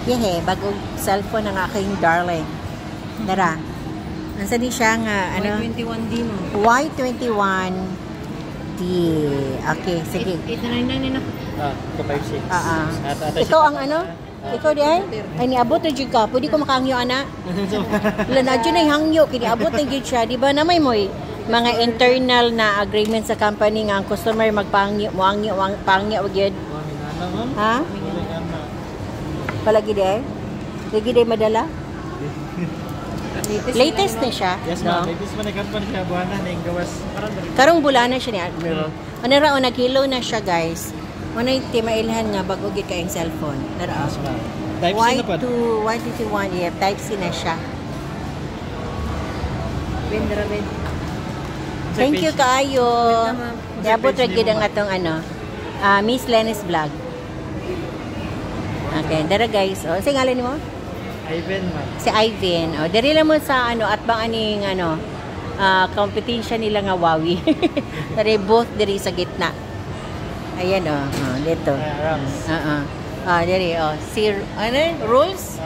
Yehe, bagong cellphone ng aking darling. Dara. Nasa di siya nga, ano? Y21D mo. Y21D. Okay, sige. 899 na. 256. Ikaw ang ano? Ikaw di ay? Ay, niabot na dyan ka. Pwede ko makahangyo, ana? Wala na dyan ay hangyo. Kiniabot na dyan siya. Di ba namay mo mga internal na agreement sa company nga ang customer magpangyo, muangyo, pangyo, wag yun. Ha? Palagi di ay? Lagi di madala? Latest na siya. Yes, ma'am. Latest man nagkaroon siya. Buhanan na yung gawas. Karong bulan na siya ni Admiral. Ano ra, nag-kilo na siya, guys. Ano yung timailhan nga bago gid kayong cellphone. Nara. Type C na pa. Y21, yeah. Type C na siya. Thank you kaayo. Diabot ra gid ang atong ano. Miss Lenny's vlog. Okay, dara guys. O, sige ngalan mo? Ivan, ma'am. Si Ivan. O, diri lang mo sa ano at bang aning ano competition nila nga Wawi. Dere both diri sa gitna. Ayan o. Dito. Diri o. Si ano? Rules?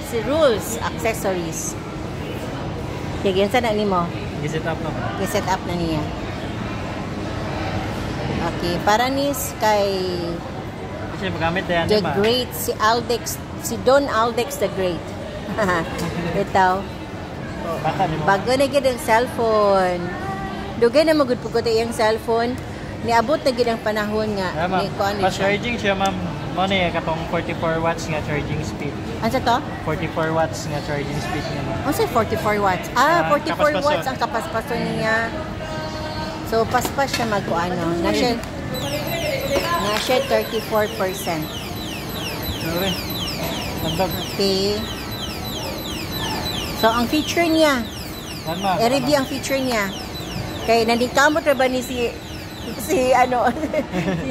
Si Rules Accessories. Sige, saan na nimo? Giset up na. Giset up na niya. Okay, para ni kay Kasi magamit na yan, The Great, si Aldex, si Don Aldex the Great. Ito. Bago na gid ang cellphone. Dugay na magud pugod iyang cellphone. Niabot na gid ang panahon nga ni kuan siya. Charging siya, ma'am. Mo ni katong 44 watts nga charging speed. Ano to? 44 watts nga charging speed niya, ma'am. Ano say 44 watts? 44 watts ang kapaspason niya. So paspas siya magkuano. Na siya 34%. Okay. So ang feature niya. I-review ang feature niya. Kay nandikamot ra ba ni si ano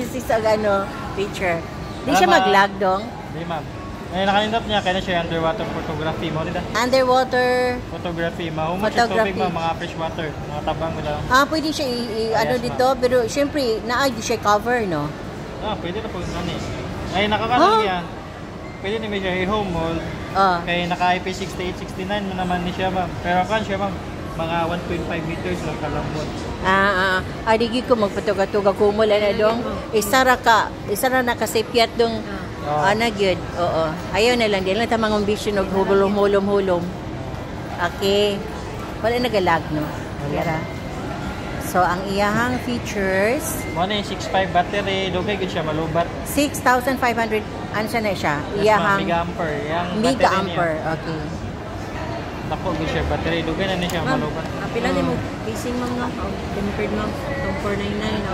si ano feature. Di siya mag-lag dong. Di ma'am. Ay nakanindot niya kaya na siya underwater photography mo nila. Underwater photography, mahumot siya tubig mga fresh water, mga tabang mo lang. Pwede siya ano dito, pero syempre naay di siya cover, no? Pwede na po nani. Ay nakakalang niya. Pwede ni siya i-home mode. Kay naka IP68, 69 mo naman ni siya, ma'am. Pero kan siya, ma'am, mga 1.5 meters lang kalambot. Adigi ko magpatuga-tuga kumula na dong. Isa ra na kasipyat dong. Ana gyud. Oo. Ayaw na lang din lang ta mga ambisyon og hulom-hulom. Okay. Wala nagalag no. Yara. So ang iyahang features, mo ni 6.5 battery, dugay gid siya malubat. 6,500 ano siya na siya? Iyahang mega-ampere. Okay. Nako gid siya battery, dugay na siya malubat. Pila ni mo casing ma'am no? Tempered ma'am. 499 o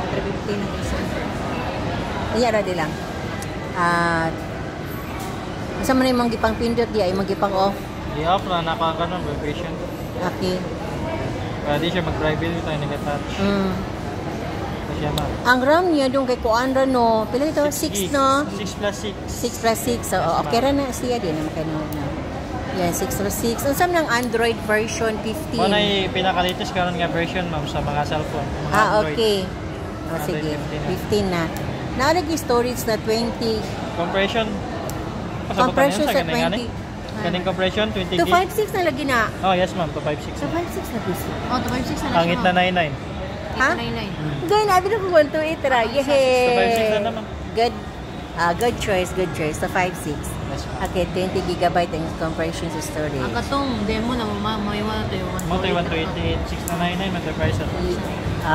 350 na casing. Iyara di lang. Asa man imong gipang pindot di ay magipang off. I-off na nakakanon vibration. Okay. Pwede siya mag-private tayo nag-attach. Siya ma'am. Ang RAM niya dong kay kuandra no. Pila ito? 6 no? 6 plus 6. 6 plus 6. So okay ra na siya din naman kay no. Yan 6 plus 6. Unsam ng Android version 15? Mo na pinaka-latest karon nga version ma'am sa mga cellphone. Okay. Sige. 15 na. Naalagi storage na 20. Compression Sa 20. Kaning compression 20 gig. 256 na lagi na. Oh, yes ma'am, 256. 256 na busy. 256 na. Hangit na 99. Ha? 99. Gay na ko 128 ra. Yehey. 256 na naman. Good. Good choice. Sa 56. Okay, 20 gigabyte ang compression sa storage. Ang katong demo na may wala to yung 128, 699 man the price.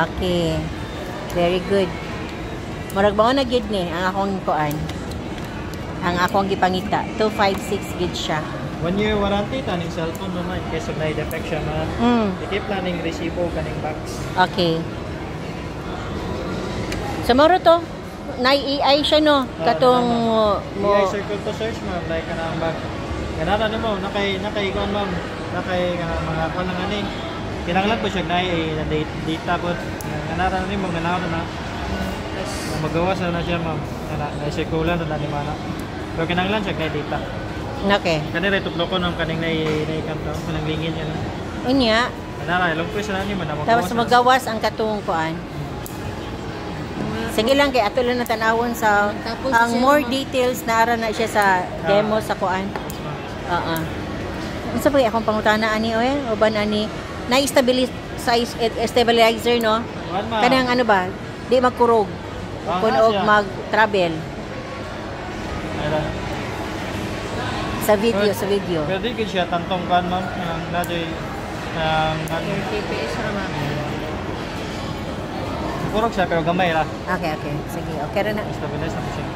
Okay. Very good. Murag ba na gid ni ang akong kuan. Ang akong gipangita, 256 gid siya. 1 year warranty taning cellphone naman kaysa may defect siya man. Ikip planning resibo kaning box. Okay. So moro to, nai-AI siya no, katong mo AI circle to search ma'am like kanang bag. Kanana nimo nakay kuan ma'am, nakay kanang mga kuan nga ni. Kinahanglan po siya na data po. Kanana nimo ganaw na. Magawas na siya ma'am. Na circular na ni mana. Pero kinahanglan siya kay data. Okay. Kanira ituplo ko nung kaning naikantaw, kanang lingin yan. Unya. Kanara, long press na ni man. Tapos magawas ang katong kuan. Sige lang kay ato lang natanawon sa Tapos ang siya more naman- details na ara na siya sa demo sa kuan. Oo. Unsa ba akong pangutana ani oy? O ba ani stabilizer no? Kuan ma. Kanang ano ba? Di magkurog. Kung og siya. mag-travel Ayun. sa video. Pero di gid siya tantong kan ma'am ang naday ano TPS naman. kurog siya pero gamay ra. Okay. Sige, okay ra na. Stabilize na po siya.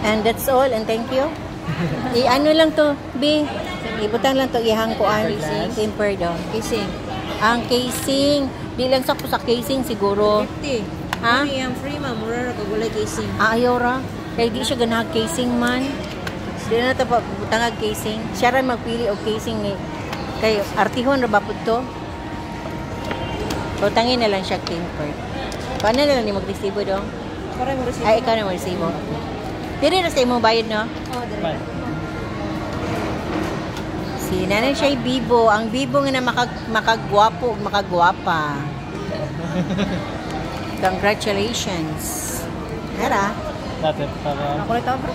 And that's all and thank you. I-ano lang to, B. Ibutang lang to ihang kuan temper daw. Casing. Ang casing, di lang sakto sa casing siguro. 50. Ha? Ano yung free ma'am? Mura ra kagulay casing. Ayaw ra. Kaya di siya ganahag casing man. Di na ito pa butangag casing. Siya rin magpili o casing ni kay artihon ra ba pud to? Butangin na lang siya temper. Paano na lang ni mag-resibo dong? Para mo receive. Ay, ikaw na mag-resibo. Dili na sa imong bayad no? Oh, dire. Bye. Si nanay siya bibo. Ang bibo nga na makagwapo ug makagwapa. Congratulations. Nara. Dati para Ako rin tawag bro.